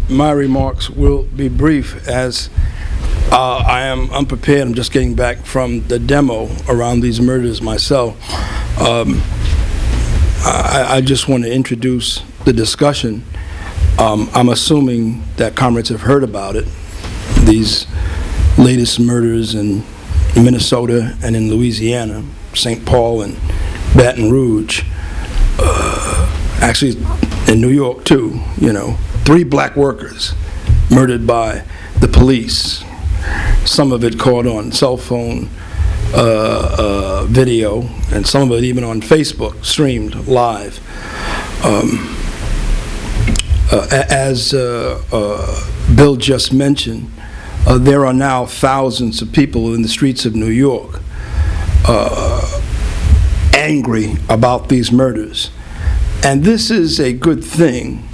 My remarks will be brief, as I am unprepared. I'm just getting back from the demo around these murders myself. I just want to introduce the discussion. I'm assuming that comrades have heard about it, these latest murders in Minnesota and in Louisiana, St. Paul and Baton Rouge. Actually, in New York, too, 3 black workers murdered by the police. Some of it caught on cell phone video, and some of it even on Facebook, streamed live. As Bill just mentioned, there are now thousands of people in the streets of New York angry about these murders. And this is a good thing,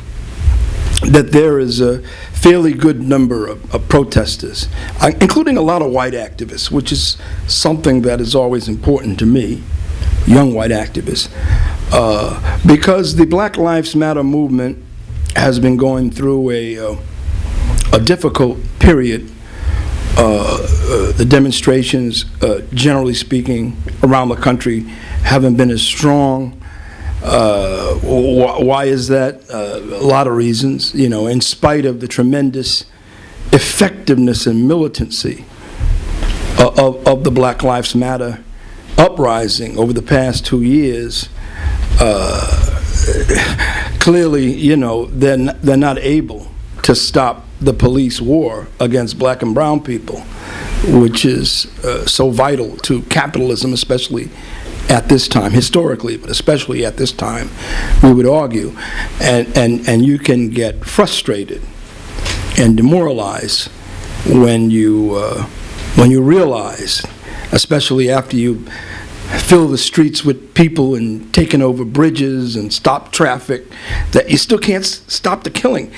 that there is a fairly good number of protesters, including a lot of white activists, which is something that is always important to me, young white activists, because the Black Lives Matter movement has been going through a difficult period. The demonstrations, generally speaking, around the country haven't been as strong. Why is that? A lot of reasons. In spite of the tremendous effectiveness and militancy of the Black Lives Matter uprising over the past 2 years, clearly, they're not able to stop the police war against black and brown people, which is so vital to capitalism, especially at this time, historically, but especially at this time, we would argue. And you can get frustrated and demoralized when you realize, especially after you fill the streets with people and taking over bridges and stop traffic, that you still can't stop the killing.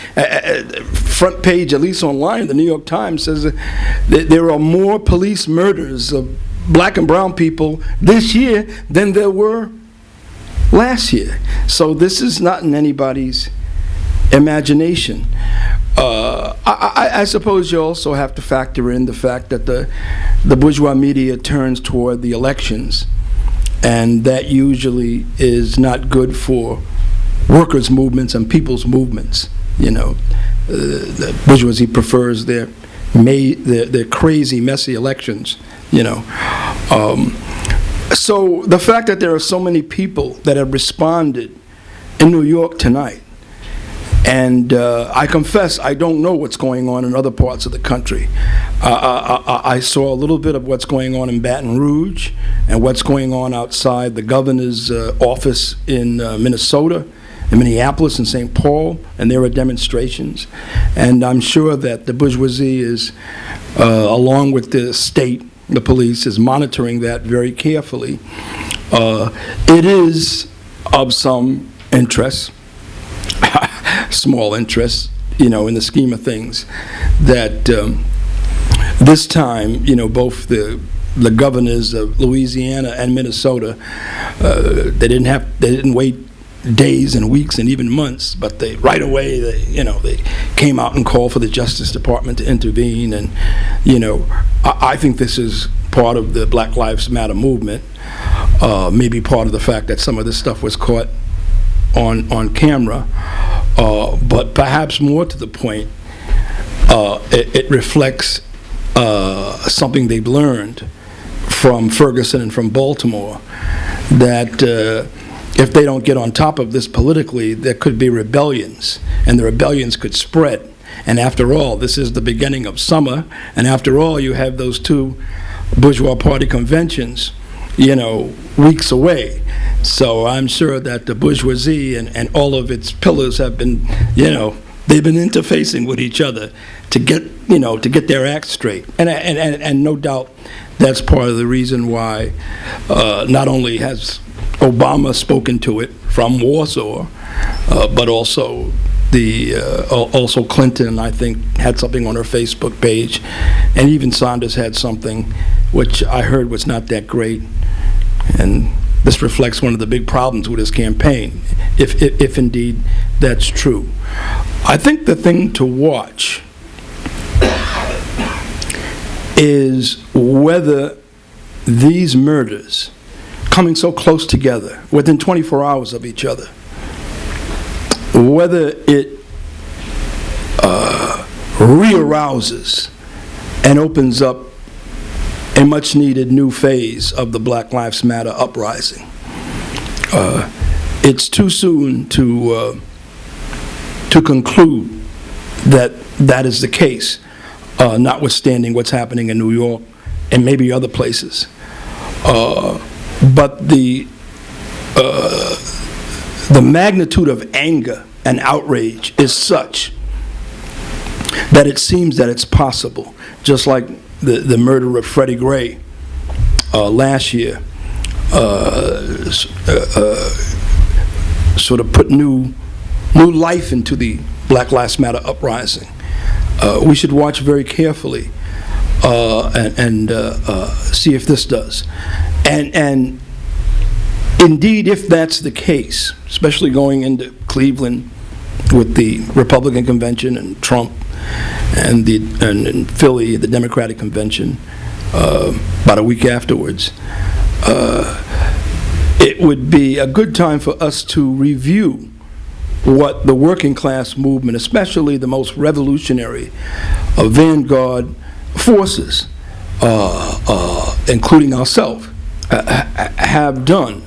Front page, at least online, the New York Times says that there are more police murders of black and brown people this year than there were last year. So this is not in anybody's imagination. I suppose you also have to factor in the fact that the bourgeois media turns toward the elections, and that usually is not good for workers' movements and people's movements. The bourgeoisie prefers their crazy, messy elections. So the fact that there are so many people that have responded in New York tonight, and I confess I don't know what's going on in other parts of the country. I saw a little bit of what's going on in Baton Rouge and what's going on outside the governor's office in Minnesota, in Minneapolis and St. Paul, and there are demonstrations. And I'm sure that the bourgeoisie is, along with the state, the police, is monitoring that very carefully. It is of some interest, small interest, in the scheme of things, that this time, both the governors of Louisiana and Minnesota, they didn't wait days and weeks and even months, but right away they came out and called for the Justice Department to intervene. And I think this is part of the Black Lives Matter movement, maybe part of the fact that some of this stuff was caught on camera, but perhaps more to the point, it reflects something they've learned from Ferguson and from Baltimore, that if they don't get on top of this politically, there could be rebellions, and the rebellions could spread. And after all, this is the beginning of summer, and after all, you have those 2 bourgeois party conventions, weeks away. So I'm sure that the bourgeoisie and all of its pillars have been, they've been interfacing with each other to get their act straight. And no doubt that's part of the reason why not only has Obama spoken to it from Warsaw, but also also Clinton, I think, had something on her Facebook page, and even Sanders had something, which I heard was not that great. And this reflects one of the big problems with his campaign, if indeed that's true. I think the thing to watch is whether these murders, coming so close together, within 24 hours of each other, whether it re-arouses and opens up a much-needed new phase of the Black Lives Matter uprising. It's too soon to conclude that that is the case, notwithstanding what's happening in New York and maybe other places. But the magnitude of anger and outrage is such that it seems that it's possible, just like the murder of Freddie Gray last year sort of put new life into the Black Lives Matter uprising. We should watch very carefully and see if this does. And indeed, if that's the case, especially going into Cleveland with the Republican convention and Trump, and in Philly, the Democratic convention, about a week afterwards, it would be a good time for us to review what the working class movement, especially the most revolutionary vanguard forces, including ourselves, have done,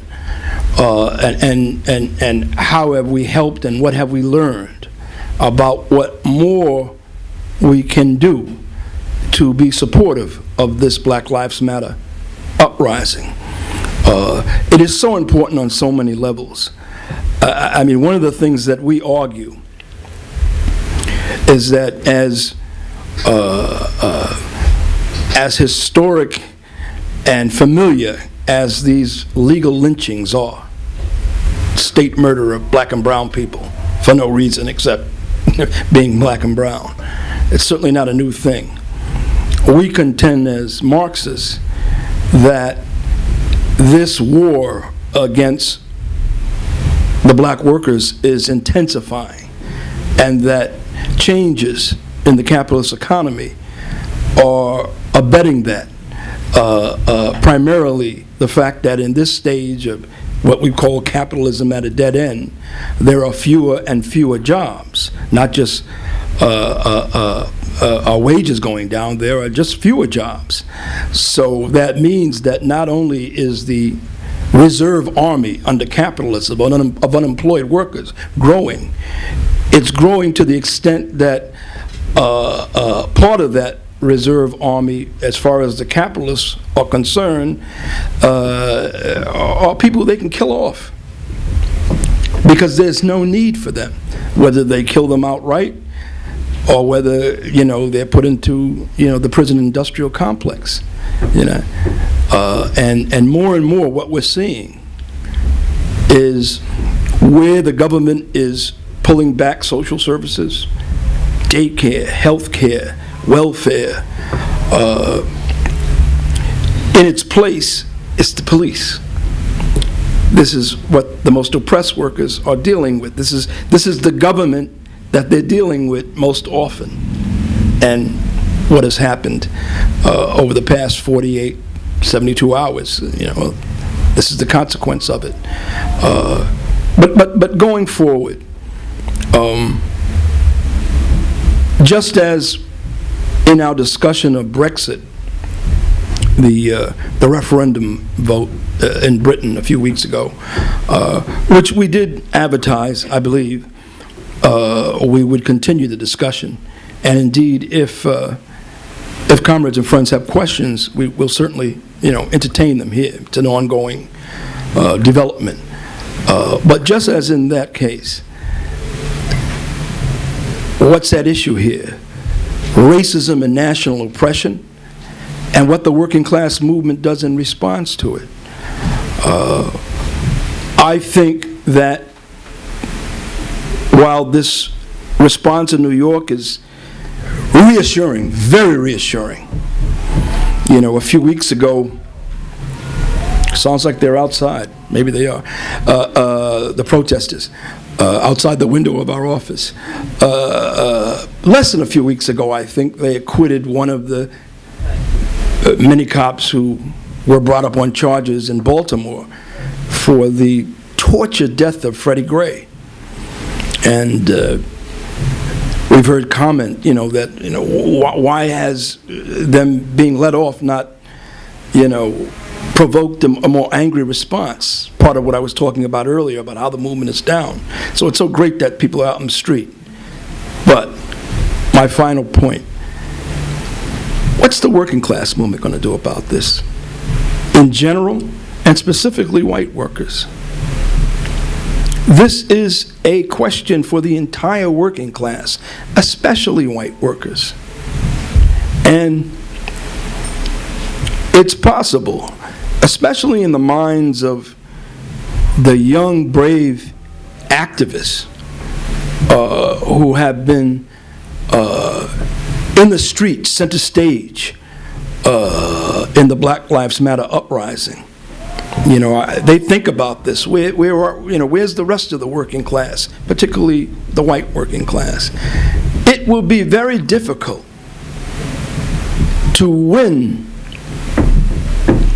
and how have we helped and what have we learned about what more we can do to be supportive of this Black Lives Matter uprising. It is so important on so many levels. I mean, one of the things that we argue is that as historic and familiar as these legal lynchings are, state murder of black and brown people for no reason except being black and brown, it's certainly not a new thing. We contend as Marxists that this war against the black workers is intensifying, and that changes in the capitalist economy are abetting that. Primarily the fact that in this stage of what we call capitalism at a dead end, there are fewer and fewer jobs, not just our wages going down, there are just fewer jobs. So that means that not only is the reserve army under capitalism of unemployed workers growing, it's growing to the extent that part of that reserve army, as far as the capitalists are concerned, are people they can kill off because there's no need for them, whether they kill them outright or whether they're put into the prison industrial complex, and more what we're seeing is where the government is pulling back social services, daycare, health care, welfare. In its place, it's the police. This is what the most oppressed workers are dealing with. This is the government that they're dealing with most often. And what has happened over the past 48, 72 hours, this is the consequence of it. But going forward, just as in our discussion of Brexit, the referendum vote in Britain a few weeks ago, which we did advertise, I believe, we would continue the discussion. And indeed, if comrades and friends have questions, we will certainly entertain them here. It's an ongoing development. But just as in that case, what's at issue here? Racism and national oppression, and what the working class movement does in response to it. I think that while this response in New York is reassuring, very reassuring, a few weeks ago, sounds like they're outside, maybe they are, the protesters. outside the window of our office. Less than a few weeks ago, I think, they acquitted one of the many cops who were brought up on charges in Baltimore for the tortured death of Freddie Gray. And we've heard comment, that, why has them being let off not, provoked a more angry response? Part of what I was talking about earlier, about how the movement is down. So it's so great that people are out in the street. But my final point, what's the working class movement going to do about this? In general, and specifically white workers. This is a question for the entire working class, especially white workers. And it's possible, especially in the minds of the young, brave activists who have been in the streets, center stage, in the Black Lives Matter uprising. They think about this. Where's the rest of the working class, particularly the white working class? It will be very difficult to win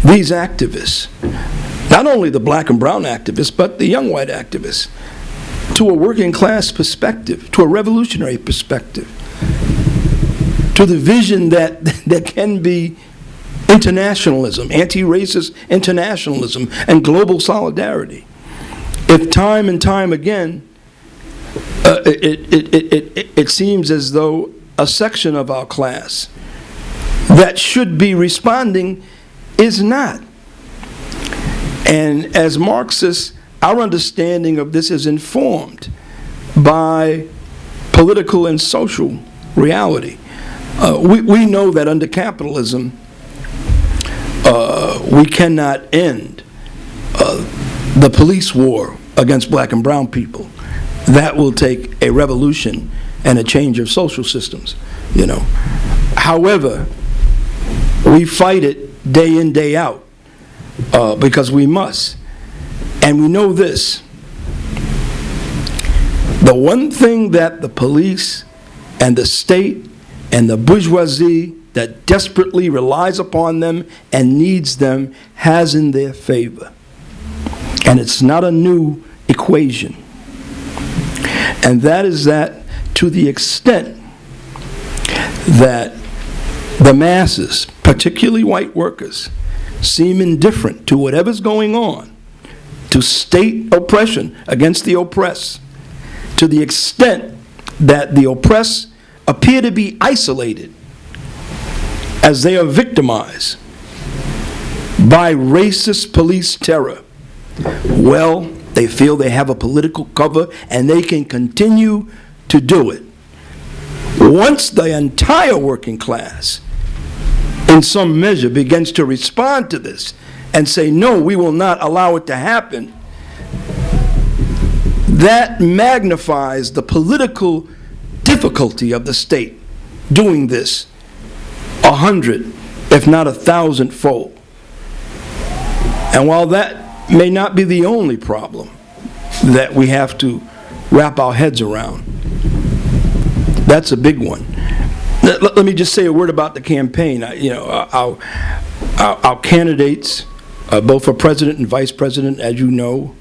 these activists, not only the black and brown activists, but the young white activists, to a working class perspective, to a revolutionary perspective, to the vision that there can be internationalism, anti-racist internationalism, and global solidarity. If time and time again, it seems as though a section of our class that should be responding is not. And as Marxists, our understanding of this is informed by political and social reality. We know that under capitalism, we cannot end the police war against black and brown people. That will take a revolution and a change of social systems, However, we fight it day in, day out, because we must. And we know this. The one thing that the police and the state and the bourgeoisie that desperately relies upon them and needs them has in their favor. And it's not a new equation. And that is that to the extent that the masses, particularly white workers, seem indifferent to whatever's going on, to state oppression against the oppressed, to the extent that the oppressed appear to be isolated as they are victimized by racist police terror, well, they feel they have a political cover and they can continue to do it. Once the entire working class, in some measure, begins to respond to this and say, no, we will not allow it to happen, that magnifies the political difficulty of the state doing this 100, if not 1,000-fold. And while that may not be the only problem that we have to wrap our heads around, that's a big one. Let me just say a word about the campaign. Our candidates, both for president and vice president, as you know,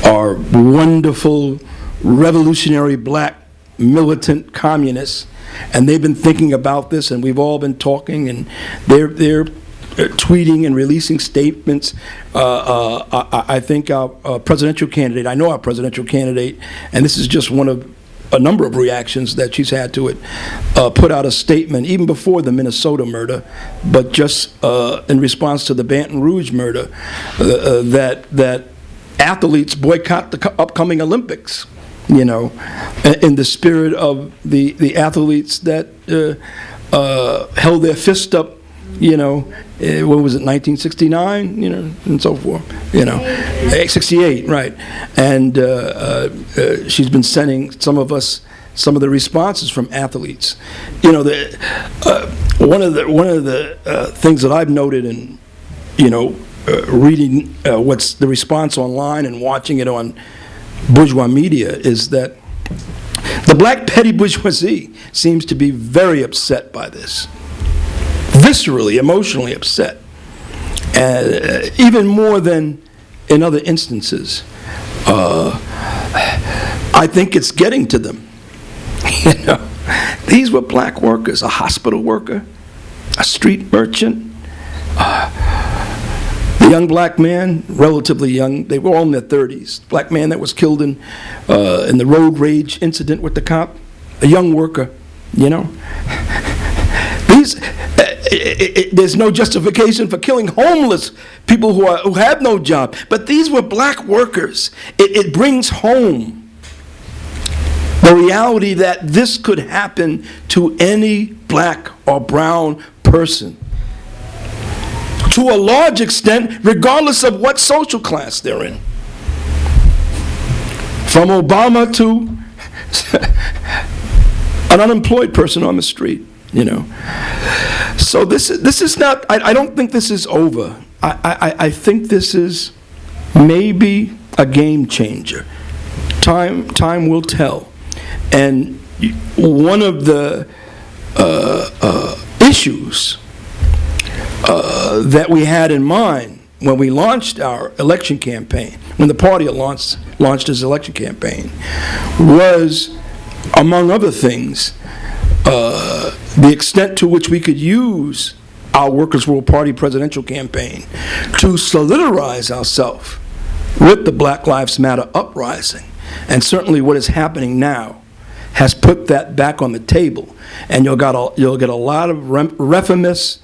are wonderful, revolutionary black militant communists, and they've been thinking about this, and we've all been talking, and they're tweeting and releasing statements. I think our presidential candidate, I know our presidential candidate, and this is just one of a number of reactions that she's had to it, put out a statement even before the Minnesota murder, but just in response to the Baton Rouge murder, that athletes boycott the upcoming Olympics, in the spirit of the athletes that held their fist up, what was it, 1969, and so forth, 68, right. And she's been sending some of the responses from athletes. One of the things that I've noted in, reading what's the response online and watching it on bourgeois media is that the black petty bourgeoisie seems to be very upset by this, viscerally, emotionally upset, even more than in other instances. I think it's getting to them. You know, these were black workers, a hospital worker, a street merchant, the young black man, relatively young, they were all in their 30s, black man that was killed in the road rage incident with the cop, a young worker, you know. There's no justification for killing homeless people who have no job, but these were black workers. It brings home the reality that this could happen to any black or brown person, to a large extent, regardless of what social class they're in. From Obama to an unemployed person on the street, you know. So this is not, I don't think this is over. I think this is maybe a game changer. Time will tell. And one of the issues that we had in mind when we launched our election campaign, when the party launched its election campaign, was, among other things, the extent to which we could use our Workers' World Party presidential campaign to solidarize ourselves with the Black Lives Matter uprising. And certainly what is happening now has put that back on the table. And you'll get a lot of reformists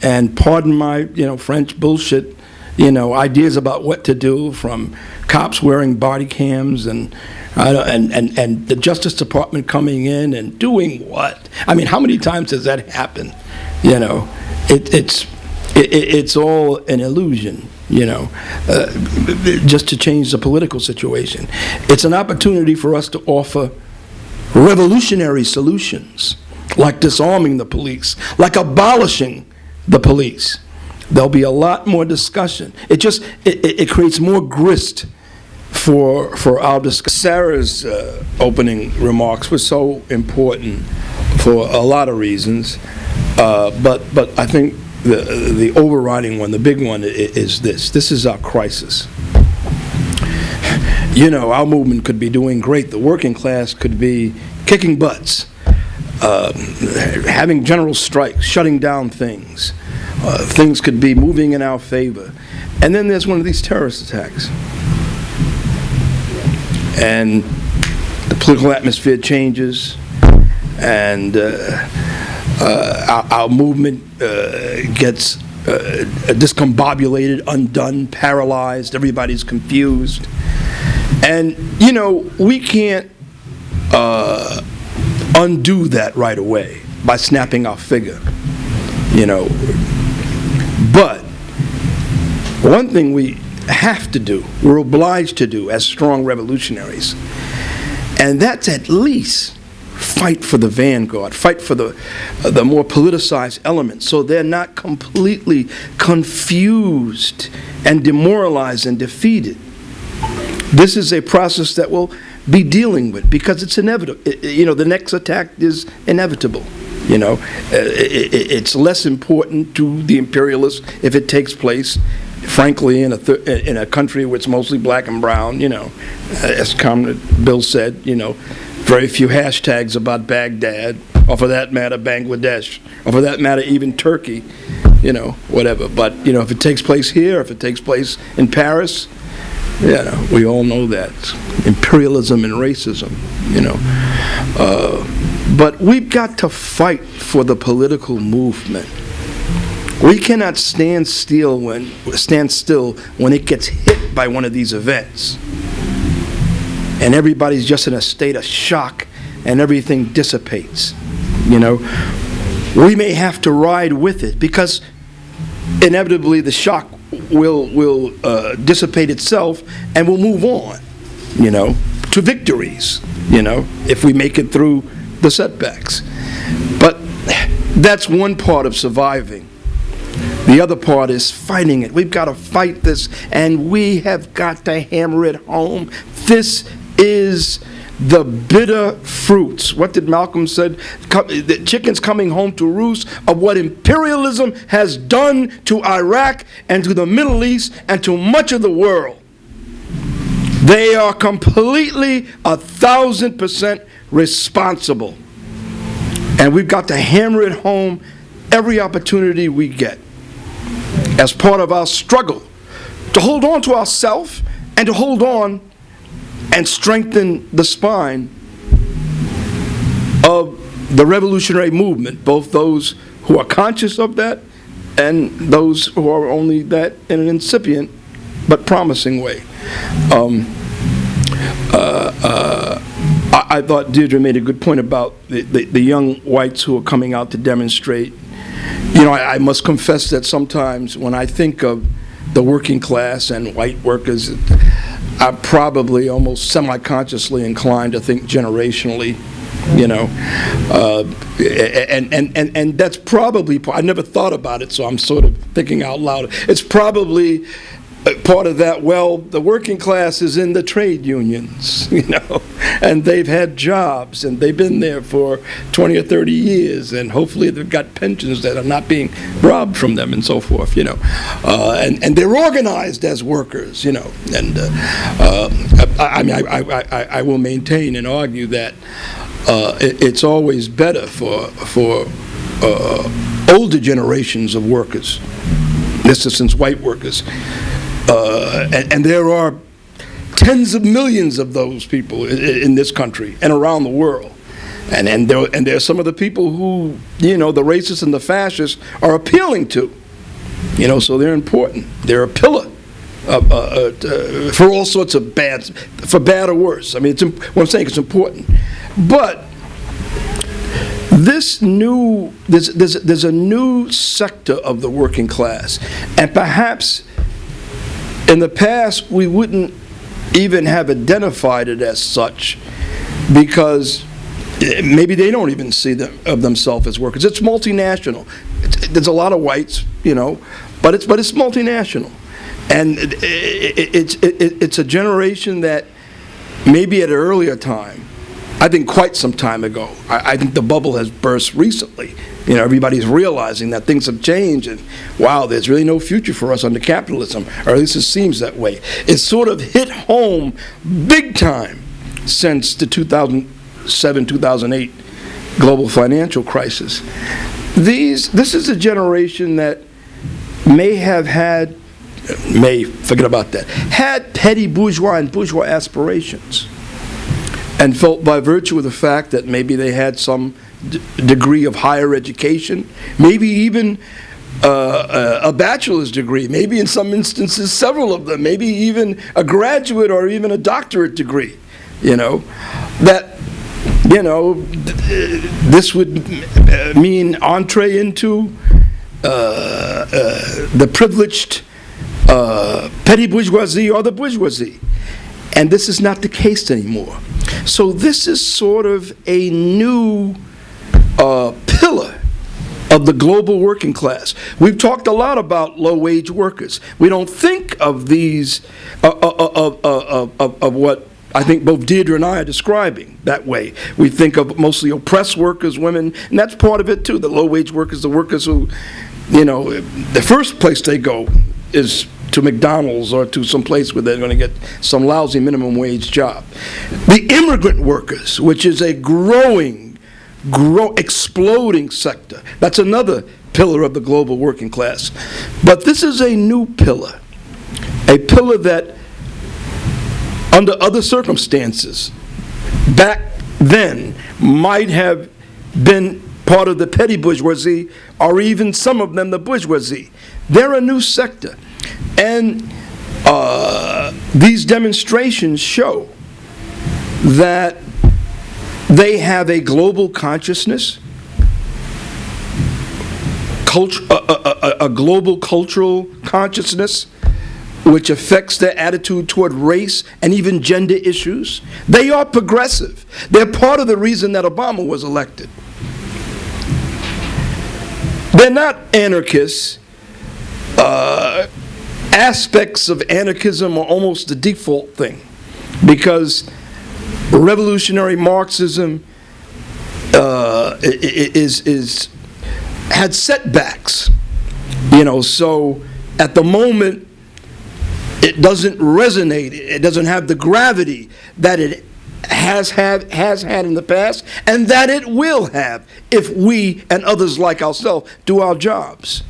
and, pardon my French bullshit, ideas about what to do, from cops wearing body cams and the Justice Department coming in and doing what? I mean, how many times does that happen? It's all an illusion, just to change the political situation. It's an opportunity for us to offer revolutionary solutions, like disarming the police, like abolishing the police. There'll be a lot more discussion. It creates more grist for our discussion. Sarah's opening remarks were so important for a lot of reasons, but I think the overriding one, the big one, is this. This is our crisis. Our movement could be doing great. The working class could be kicking butts, having general strikes, shutting down things. Things could be moving in our favor. And then there's one of these terrorist attacks. And the political atmosphere changes, and our movement gets discombobulated, undone, paralyzed. Everybody's confused. And, we can't undo that right away by snapping our finger, But one thing we have to do, we're obliged to do as strong revolutionaries, and that's at least fight for the vanguard, fight for the more politicized elements, so they're not completely confused and demoralized and defeated. This is a process that we'll be dealing with because it's inevitable. The next attack is inevitable. It's less important to the imperialists if it takes place, frankly, in a country where it's mostly black and brown. As Comrade Bill said, very few hashtags about Baghdad, or for that matter, Bangladesh, or for that matter, even Turkey, whatever. But, if it takes place here, if it takes place in Paris, we all know that. Imperialism and racism, But we've got to fight for the political movement. We cannot stand still when it gets hit by one of these events. And everybody's just in a state of shock and everything dissipates. We may have to ride with it because inevitably the shock will dissipate itself and we'll move on, to victories, if we make it through the setbacks. But that's one part of surviving. The other part is fighting it. We've got to fight this, and we have got to hammer it home. This is the bitter fruits. What did Malcolm said? The chickens coming home to roost of what imperialism has done to Iraq and to the Middle East and to much of the world. They are completely 1,000% responsible. And we've got to hammer it home every opportunity we get as part of our struggle to hold on to ourselves and to hold on and strengthen the spine of the revolutionary movement, both those who are conscious of that and those who are only that in an incipient but promising way. I thought Deirdre made a good point about the young whites who are coming out to demonstrate. You know, I must confess that sometimes when I think of the working class and white workers, I'm probably almost semi-consciously inclined to think generationally, you know, and that's probably, I never thought about it, so I'm sort of thinking out loud. It's probably part of that, well, the working class is in the trade unions, you know, and they've had jobs, and they've been there for 20 or 30 years, and hopefully they've got pensions that are not being robbed from them and so forth, you know. And they're organized as workers, you know. And I will maintain and argue that it's always better for older generations of workers, in this instance white workers, and there are tens of millions of those people in this country and around the world. And there are some of the people who, you know, the racists and the fascists are appealing to. You know, so they're important. They're a pillar for all sorts of bad, for bad or worse. I mean, what I'm saying is important. But there's a new sector of the working class, and perhaps in the past we wouldn't even have identified it as such, because maybe they don't even see themselves as workers. It's multinational. There's a lot of whites, you know, but it's multinational, and it's a generation that maybe at an earlier time, I think quite some time ago, I think the bubble has burst recently. You know, everybody's realizing that things have changed, and wow, there's really no future for us under capitalism, or at least it seems that way. It's sort of hit home big time since the 2007-2008 global financial crisis. This is a generation that had petty bourgeois and bourgeois aspirations, and felt by virtue of the fact that maybe they had some degree of higher education, maybe even a bachelor's degree, maybe in some instances several of them, maybe even a graduate or even a doctorate degree, you know, that, you know, this would mean entree into the privileged petty bourgeoisie or the bourgeoisie. And this is not the case anymore. So this is sort of a new pillar of the global working class. We've talked a lot about low-wage workers. We don't think of these, of what I think both Deirdre and I are describing that way. We think of mostly oppressed workers, women, and that's part of it too. The low-wage workers, the workers who, you know, the first place they go is to McDonald's or to some place where they're going to get some lousy minimum wage job. The immigrant workers, which is a exploding sector. That's another pillar of the global working class. But this is a new pillar, a pillar that under other circumstances back then might have been part of the petty bourgeoisie, or even some of them the bourgeoisie. They're a new sector. And these demonstrations show that they have a global consciousness, a global cultural consciousness, which affects their attitude toward race and even gender issues. They are progressive. They're part of the reason that Obama was elected. They're not anarchists, aspects of anarchism are almost the default thing, because revolutionary Marxism had setbacks, so at the moment it doesn't resonate, it doesn't have the gravity that it has had in the past, and that it will have if we and others like ourselves do our jobs.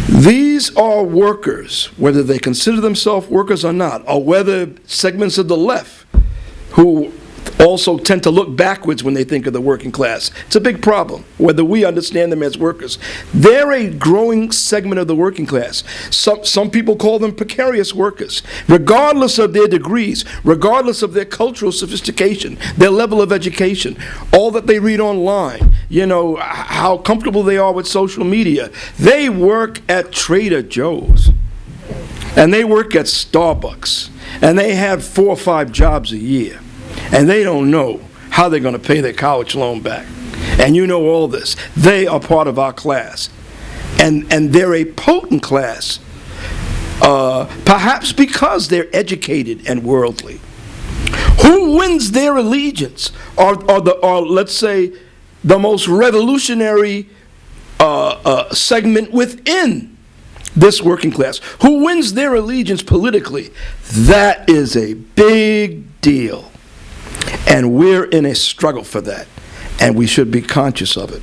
These are workers, whether they consider themselves workers or not, or whether segments of the left who also tend to look backwards when they think of the working class. It's a big problem, whether we understand them as workers. They're a growing segment of the working class. Some people call them precarious workers. Regardless of their degrees, regardless of their cultural sophistication, their level of education, all that they read online, how comfortable they are with social media, they work at Trader Joe's, and they work at Starbucks, and they have 4 or 5 jobs a year. And they don't know how they're going to pay their college loan back. And you know all this. They are part of our class. And they're a potent class, perhaps because they're educated and worldly. Who wins their allegiance? Or let's say, the most revolutionary segment within this working class. Who wins their allegiance politically? That is a big deal. And we're in a struggle for that, and we should be conscious of it.